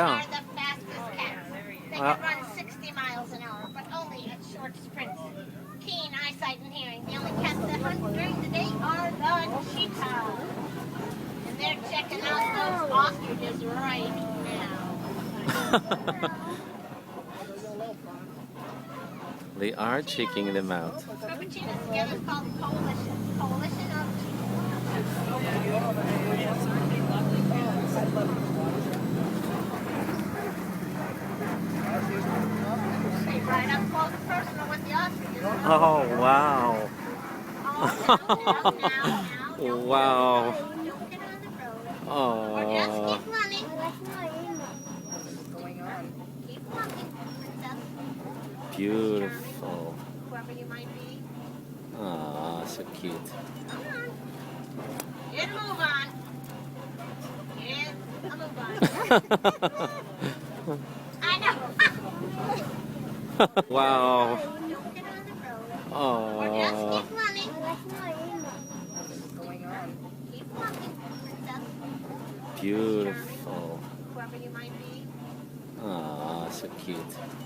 yeah. are the fastest cats. They can run 60 miles an hour, but only at short sprints. Keen eyesight and hearing. The only cats that hunt during the day are the cheetahs. And they're checking out those ostriches right now. They are checking them out. Group of cheetahs together is called Coalition. Coalition of Stay right up close and personal with the ostriches. Oh, wow. Now. Wow. Don't get on the road. Or just Oh, keep running. What's going on? Keep walking, princess. beautiful. Whoever you might be. Oh, so cute. Come on. Get a move on. Get a move on. I know. Wow. Don't get on the road. Or just Oh, keep running. What's going on? Keep walking, princess. beautiful. Whoever you might be. Oh, so cute.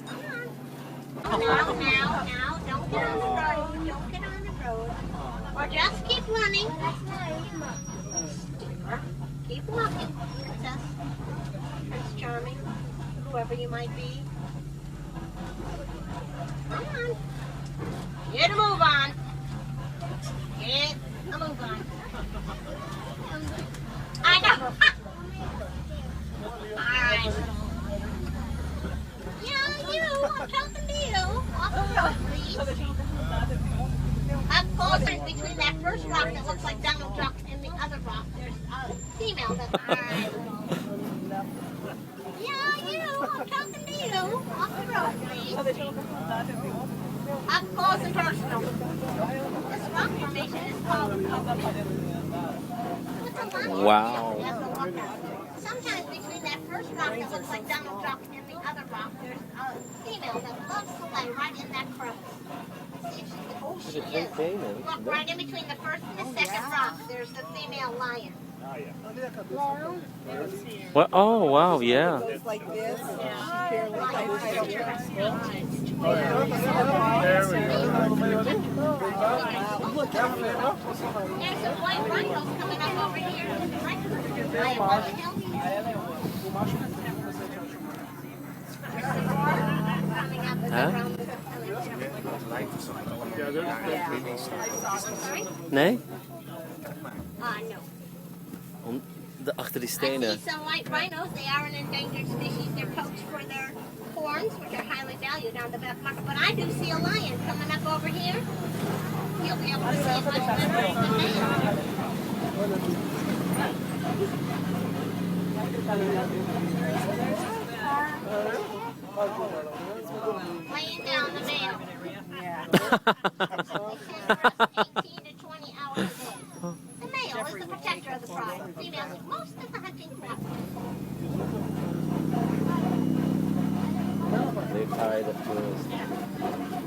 Come on. Now. Don't get on the road. Don't get on the road. Or just keep running. Keep walking, princess. Prince Charming. Whoever you might be. Come on. Get a move on. Get a move on. I know. Alright. Yeah, you. I'm talking to you. Off the road, please. Up close between that first rock that looks like Donald Duck and the other rock, there's a female that's alright. Yeah, you. I'm talking to you. Off the road, please. Up close and personal. This rock formation is called Wow. Sometimes between that first rock that looks like Donald Duck and the other rock, there's a female that loves to lay right in that crevice. See, she is. Look, right in between the first and the second rock, there's the female lion. What? Oh, wow, yeah. Goes like this. There's some white rhinos coming up over here. Lion, what the hell? There's some more coming up around the Sorry? Nee? No. Achter die I stenen. see some white rhinos. They are an endangered species. They're poached for their horns, which are highly valued on the back market. But I do see a lion coming up over here. You'll be able to see it much better than me. Laying down the male. They can rest 18 to 20 hours a day. The male is the protector of the pride. Females do most of the hunting crop. They tie the tours.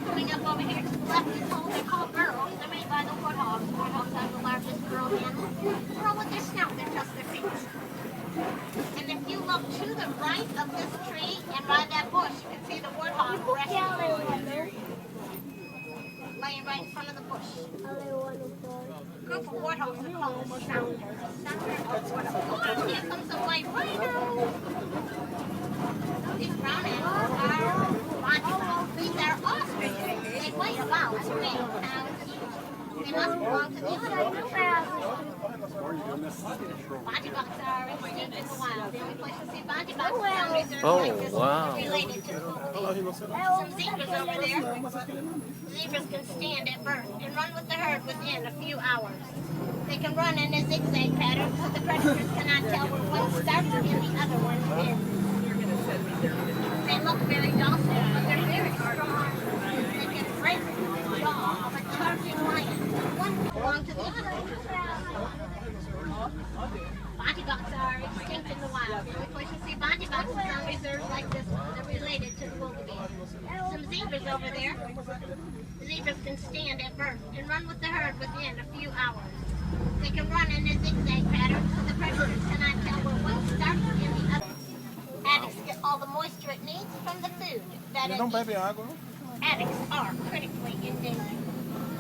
Coming up over here to the left is what they call burrows. They're made by the warthogs. Warthogs are the largest burrow animals. Burrow with their snout and just their feet. And if you look to the right of this tree and by that bush, you can see the warthog resting laying right in front of the bush. Group of warthogs are called the sounders. Oh, here comes a white rhino. These brown animals are Warthog. These are ostriches. They weigh about 3 pounds each. They must belong to the Bontybucks are extinct in the wild. The only place to see bontybucks is on reserves like this wow. related to the wildebeest. Some zebras over there. Zebras can stand at birth and run with the herd within a few hours. They can run in a zigzag pattern so the predators cannot tell where one starts and the other one ends. They look very docile, but they're very strong. They can break the jaw of a charging lion. One belongs to the other. Bontybucks are extinct in the wild. The only place you see bontybucks is on reserves like this one. They're related to the wildebeest. Some zebras over there. The zebras can stand at birth and run with the herd within a few hours. They can run in a zigzag pattern so the predators cannot tell where one starts and the other. Having all the moisture it needs from the food that it Não eats. bebe água, não? Addicts are critically endangered.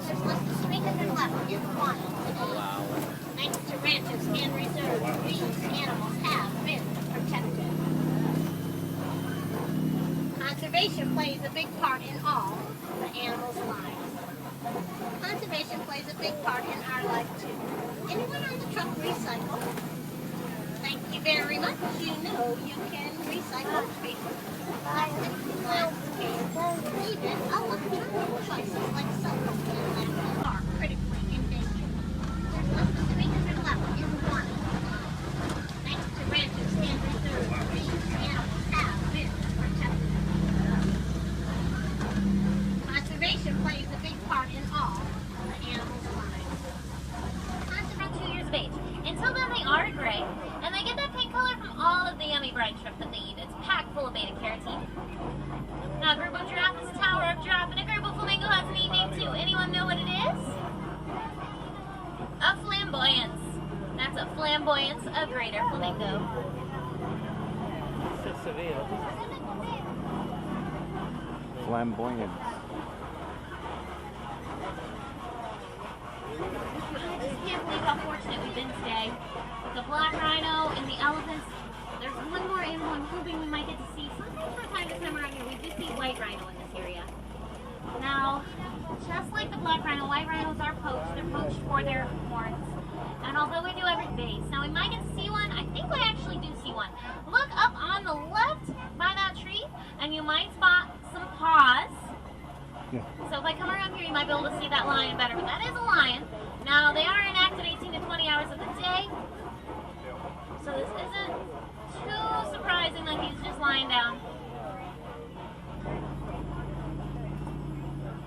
There's less than 300 left in the wild today. Wow. Thanks to ranches and reserves, these animals have been protected. Conservation plays a big part in all the animals' lives. Conservation plays a big part in our life too. Anyone on the truck recycle? Thank you very much. You know you can recycle paper, plastic, glass, cans, even electronic devices like cell phones and laptops are critically endangered. There's less than 300 left in the wild. Thanks to ranches and reserves, these animals have been protected. Conservation plays a big part in all the animals' lives. Around 2 years of age. Until then, they are gray, and they get that pink color from all of the yummy brine shrimp that they eat. It's packed full of beta carotene. Now, a group of giraffe is a tower of giraffe, and a group of flamingo has a neat name too. Anyone know what it is? A flamboyance. That's a flamboyance, a greater flamingo. Flamboyant. I can't believe how fortunate we've been today. With the black rhino and the elephants, there's one more animal I'm hoping we might get to see. Sometimes from time to time around here, we do see white rhino in this area. Now, just like the black rhino, white rhinos are poached. They're poached for their horns. And although we do every base, now we might get to see one. I think we actually do see one. Look up on the left by that tree, and you might spot some paws. Yeah. So if I come around here, you might be able to see that lion better. But that is a lion. Now, they are inactive 18 to 20 hours of the day. So this isn't too surprising that he's just lying down.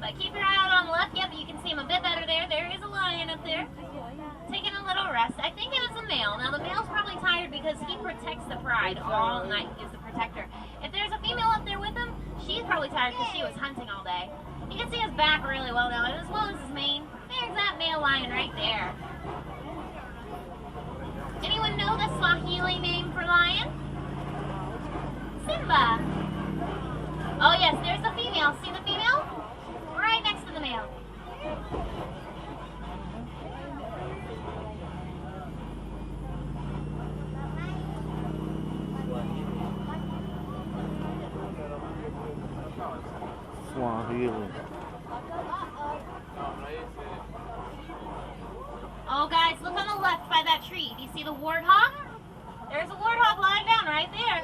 But keep your eye out on the left. Yep, you can see him a bit better there. There is a lion up there, taking a little rest. I think it is a male. Now, the male's probably tired because he protects the pride all night. He's the protector. If there's a female up there with him, she's probably tired because she was hunting all day. You can see his back really well now, as well as his mane. There's that male lion right there. Anyone know the Swahili name for lion? Simba. Oh yes, there's the female. See the female? Right next to the male. Swahili. Oh guys, look on the left by that tree. Do you see the warthog? There's a warthog lying down right there.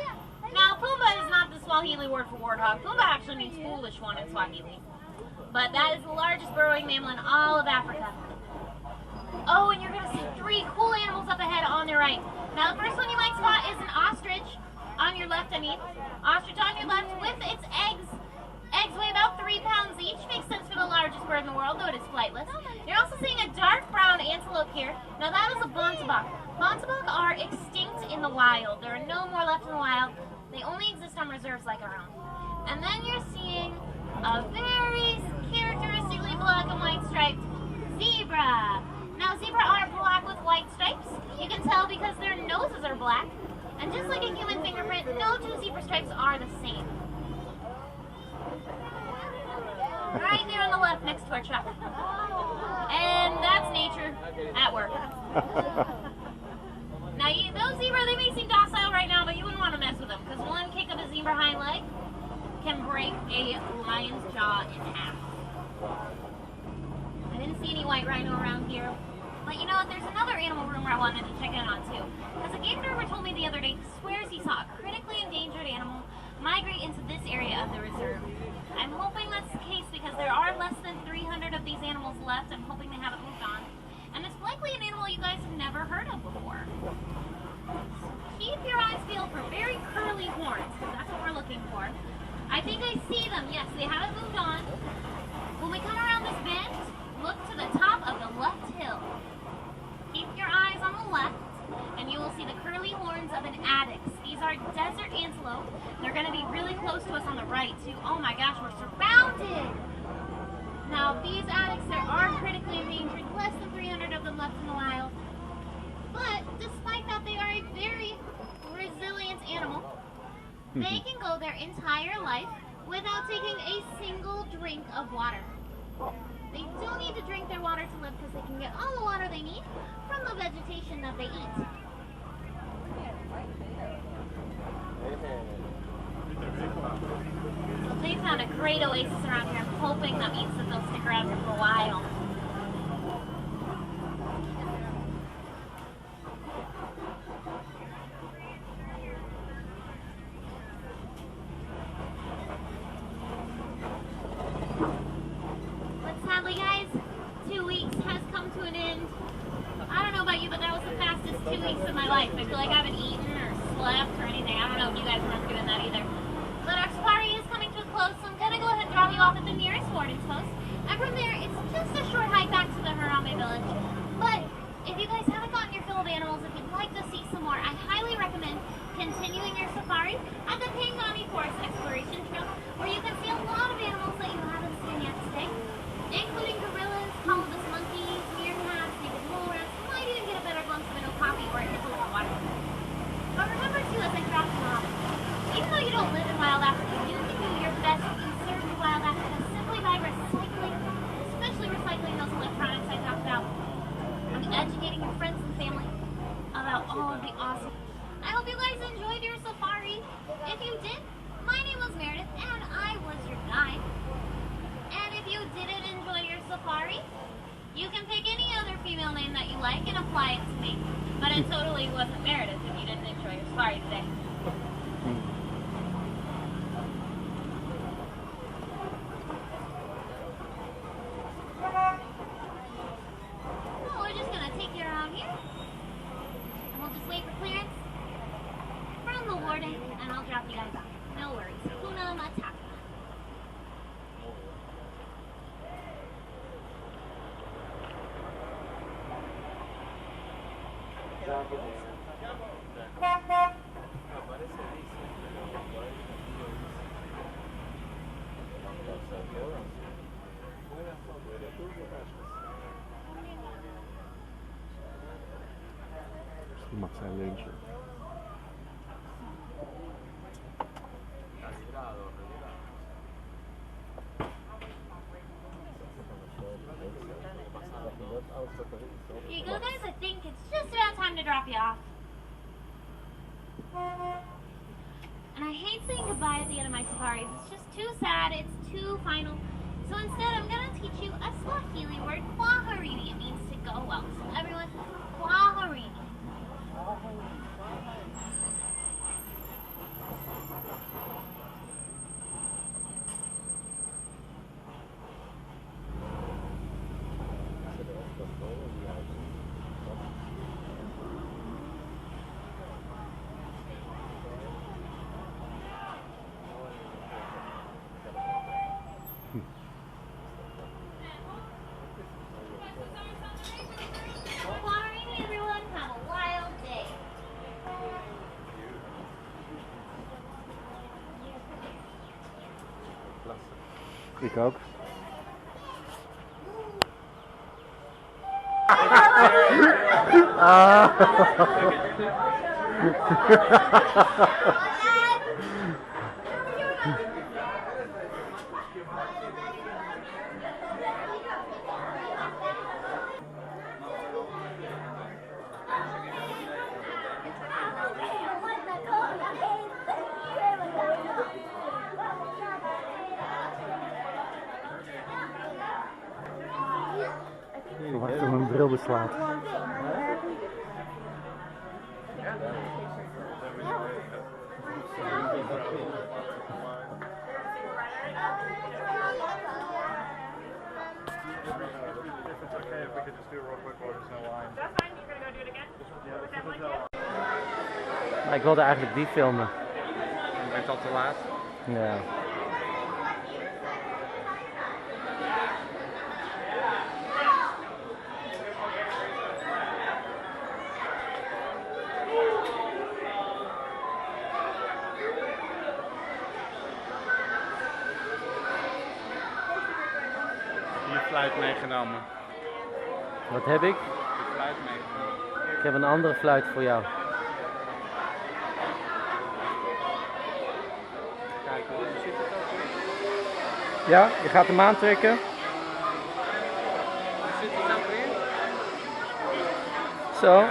Now, Pumbaa is not the Swahili word for warthog. Pumbaa actually means foolish one in Swahili. But that is the largest burrowing mammal in all of Africa. Oh, and you're going to see 3 cool animals up ahead on the right. Now, the first one you might spot is an ostrich. On your left, I mean. Ostrich on your left with its eggs. Eggs weigh about 3 pounds each. Makes sense for the largest bird in the world, though it is flightless. You're also seeing a dark brown antelope here. Now, that is a bontebok. Bontebok are extinct in the wild. There are no more left in the wild. They only exist on reserves like our own. And then you're seeing a very characteristically black and white striped zebra. Now, zebra are black with white stripes. You can tell because their noses are black. And just like a human fingerprint, no 2 zebra stripes are the same. Right there on the left next to our truck. And that's nature at work. Now, those zebra, they may seem docile right now, but you wouldn't want to mess with them because one kick of a zebra hind leg can break a lion's jaw in half. I didn't see any white rhino around here. But you know what, there's another animal rumor I wanted to check in on too. Because a game driver told me the other day he swears he saw a critically endangered animal migrate into this area of the reserve. I'm hoping that's the case because there are less than 300 of these animals left. I'm hoping they haven't moved on. And it's likely an animal you guys have never heard of before. Keep your eyes peeled for very curly horns, because that's what we're looking for. I think I see them. Yes, they haven't moved on. When we come around this bend, look to the top of the left hill. Keep your eyes on the left, and you will see the curly horns of an addax. These are desert antelope. They're going to be really close to us on the right, too. Oh my gosh, we're surrounded! Now, these addax, there are critically endangered, less than 300 of them left in the wild. But, despite that, they are a very resilient animal. They can go their entire life without taking a single drink of water. They don't need to drink their water to live because they can get all the water they need from the vegetation that they eat. So they found a great oasis around here. I'm hoping that means that they'll stick around here for a while. But sadly, guys, 2 weeks has come to an end. I don't know about you, but that was the fastest 2 weeks of my life. I feel like I haven't eaten or slept or anything. I don't know if you guys weren't doing that either. But our safari is coming to a close, so I'm going to go ahead and drop you off at the nearest warden's post. And from there, it's just a short hike back to the Harambe village. But if you guys haven't gotten your fill of animals, if you'd like to see some more, I highly recommend continuing your safari at the Pangani Forest Exploration Trail, where you can see a lot of animals that you haven't seen yet today, including gorillas, colobus monkeys, meerkats, naked mole rats. You might even get a better glimpse of an okapi or a hippo in the water. But remember too, as I drop you off, even though you don't live in wild Africa, you can do your best to conserve your wild Africa simply by recycling, especially recycling those electronics I talked about, and educating your friends and family about all of the awesome. I hope you guys enjoyed your safari. If you did, my name was Meredith and I was your guide. And if you didn't enjoy your safari, you can pick any other female name that you like and apply it to me. But it totally wasn't Meredith if you didn't enjoy your safari today. Well, we're just gonna take you around here. And we'll just wait for clearance from the warden and I'll drop you guys off. No worries. Hakuna Matata. Misschien mag zij lunchen. Here you go, guys. I think it's just about time to drop you off. And I hate saying goodbye at the end of my safaris. It's just too sad. It's too final. So instead, I'm going to teach you a Swahili word, kwaherini. It means to go well. So everyone, kwaherini. Kwaherini, everyone. Have a wild day. Ik ook. Wacht tot mijn bril beslaat. Maar ik wilde eigenlijk die filmen. Je bent al te laat. Ja. Je fluit meegenomen. Wat heb ik? Je fluit meegenomen. Ik heb een andere fluit voor jou. Ja, je gaat hem aantrekken. Zit hij nou weer? Zo.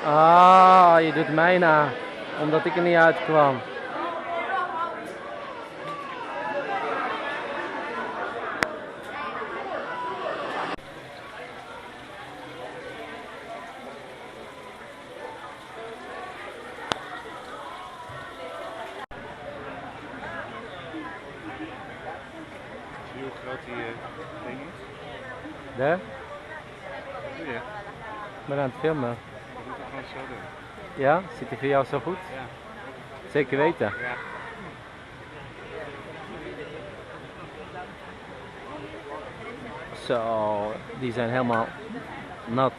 Ah, je doet mij na. Omdat ik er niet uitkwam. Zie je hoe groot die ding is? Daar? Wat doe je? Ik ben aan het filmen. Je moet het gewoon zo doen. Ja? Zit hij voor jou zo goed? Ja. Zeker weten. Ja. Zo, die zijn helemaal nat.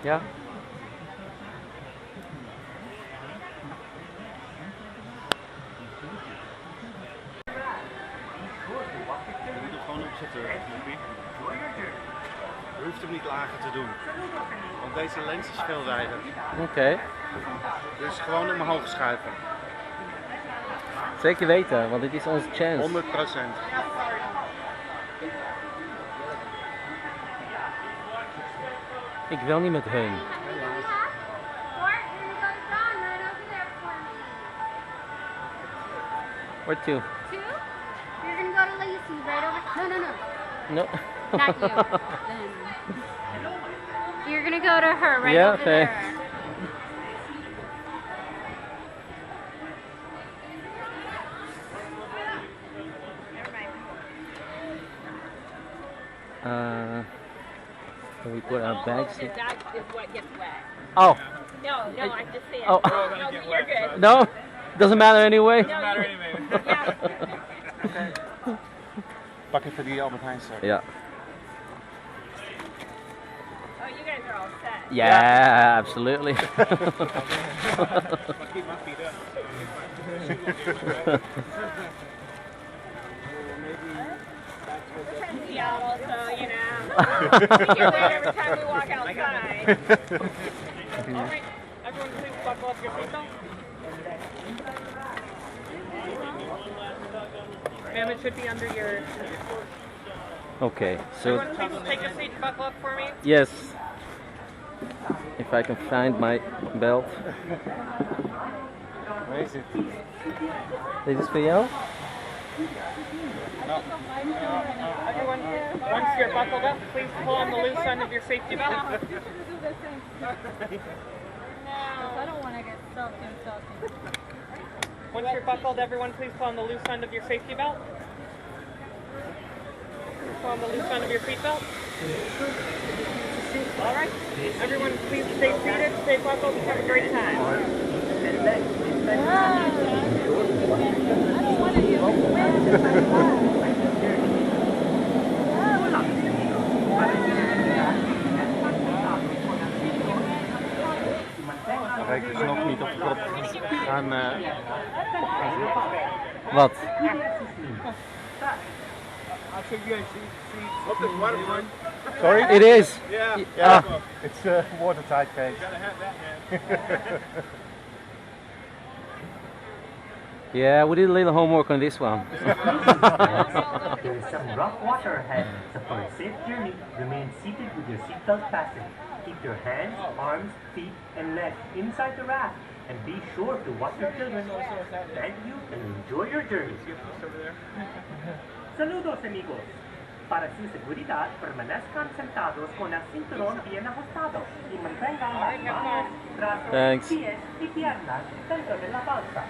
Ja? Je moet hem gewoon opzetten, Joepie. Je hoeft hem niet lager te doen. Want deze lens is veel wijder. Oké. Dus gewoon omhoog schuiven. Zeker weten, want dit is onze chance. 100%. Ik wil niet met hun. Where to? 2? You're gonna go to Lacey right over. No. No. Not you. Them. You're gonna go to her right Yeah, over okay. there. Can we put our bags in? That is what gets wet. Oh, No, I'm just saying. Oh. No, you're good. no? Doesn't matter anyway? No, yeah. Pak even die Albert Heijn zak. Ja. Oh, you guys are all set. Yeah, absolutely. We're from Seattle, so, you know. We get wet every time we walk outside. All right, everyone please buckle up your seatbelt. Ma'am, it should be under your... Okay, so Everyone please take a seat and buckle up for me. yes. If I can find my belt. Waar is het? Dit is voor jou? Everyone, once you're buckled up, please pull on the loose end of your safety belt. I don't want to get soaked. Once you're buckled, everyone please pull on the loose end of your safety belt. Pull on the loose end of your seat belt. All right. Everyone please stay seated, stay buckled, have a great time. Dan ga ik dus nog niet op de kop gaan zitten. Wat? Sorry? It is. Yeah. It's a watertight case. Yeah, we did a little homework on this one. There is some rough water ahead, so for a safe journey, remain seated with your seatbelt fastened. Keep your hands, arms, feet, and legs inside the raft, and be sure to watch your children. Thank you and enjoy your journey. Saludos, amigos. Para su seguridad, permanezcan sentados con el cinturón bien ajustado y mantengan las manos, brazos, Thanks. pies y piernas dentro de la balsa.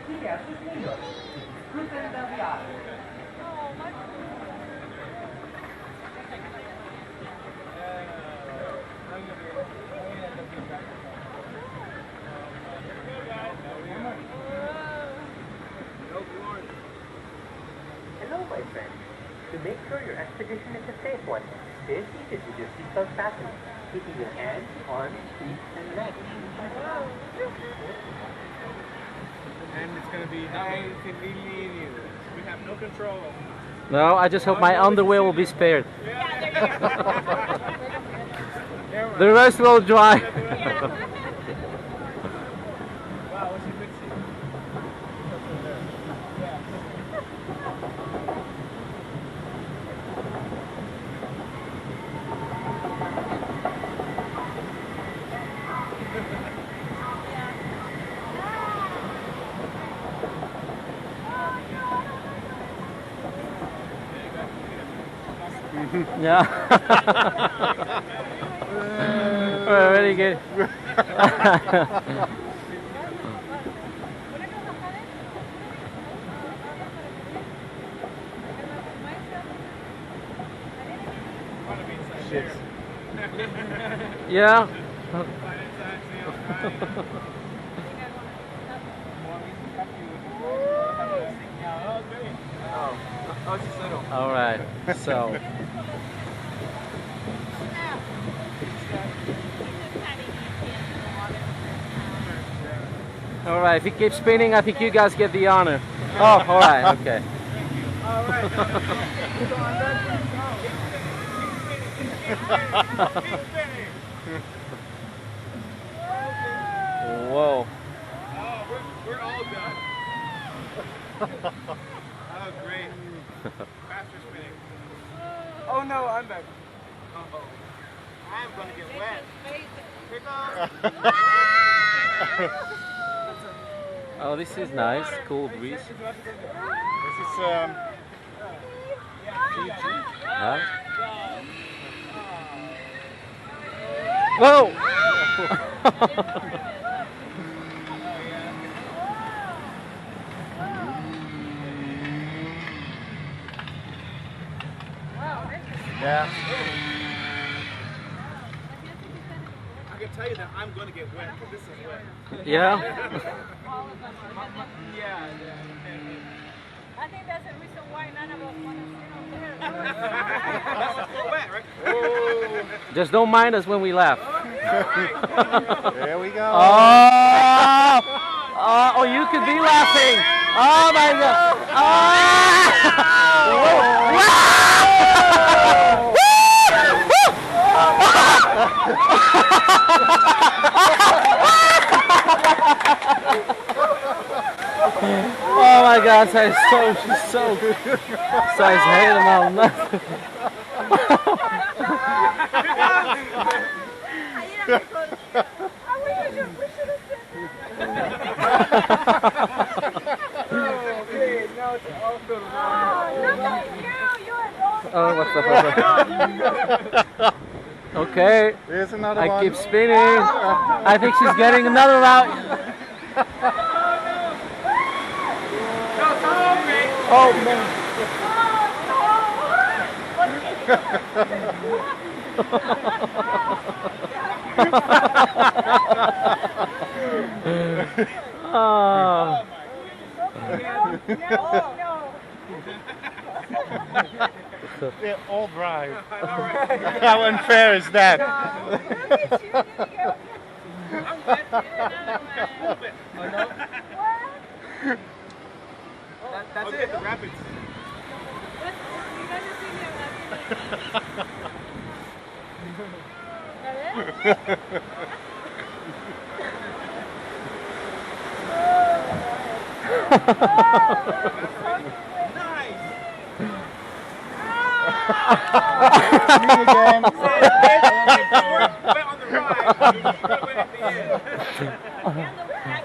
Mire a sus niños y disfruten del viaje. Hello, my friend. To make sure your expedition is a safe one, stay seated with your seatbelt fastened, keeping your hands, arms, feet, and legs. And it's going to be nice and easy. We have no control. No, I just hope my underwear will be spared. The rest will dry. Wow, what's a good seat? Yeah. Well, very good. Shit. Yeah. All right. So. All right. If he keeps spinning, I think you guys get the honor. Oh, all right. Okay. Whoa. We're all done. Oh, great. Faster spinning. Oh no, I'm back. Uh-oh. I'm gonna get wet. Here goes. Oh, this is nice. Cool breeze. This is Huh? Whoa! yeah. I can tell you that I'm going to get wet because this is wet. Yeah? Yeah. I think that's the reason why none of us want to sit up there. That's wet, right? Oh. Just don't mind us when we laugh. There we go. Oh! Oh, you could be laughing. Oh my God. Oh my God, zij is zo goed. Zij is helemaal nat. Oh, what's up? Okay. Here's another I one. keep spinning. I think she's getting another round. Oh man. Oh. They're all dry. How unfair is that? That's it. The rapids.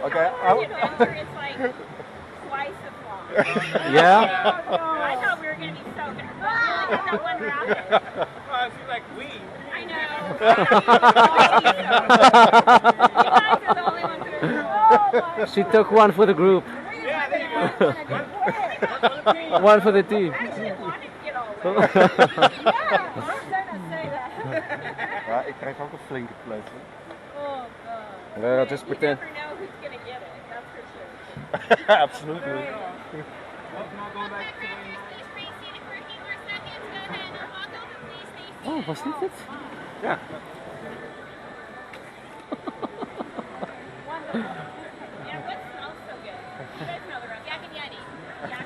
Okay. Yeah? I thought we were going to be so good. That one round. Oh, it seems like we. I know. You guys are the only ones who are. She took one for the group. Yeah, there you go. One for the team. I didn't want to get all wet. Yeah, I'm trying to say that. Ja, ik krijg ook een flinke fles. Oh, God. Well, just You pretend. never know who's going to get it. That's for sure. Absolutely. Oh, was dit het? Ja. Wonderful. Yeah, what smells so good? You guys smell the rest. Yak and Yeti. Yak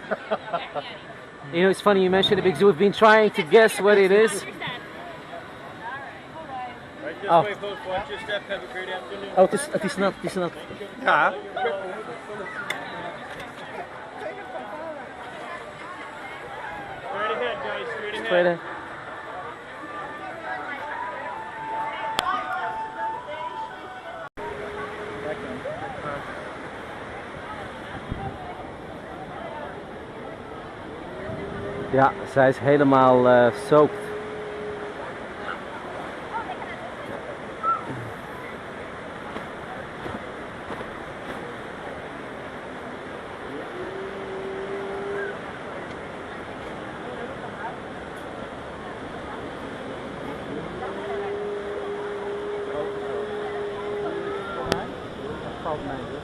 and Yeti. You know, it's funny you mentioned it because we've been trying to guess what it is. Right this Oh. way, folks. Watch your step. Have a great afternoon. Oh, het is nat, Ja. Straight ahead, guys. Straight ahead. Straight ahead. Ja, zij is helemaal soaked. Dog man.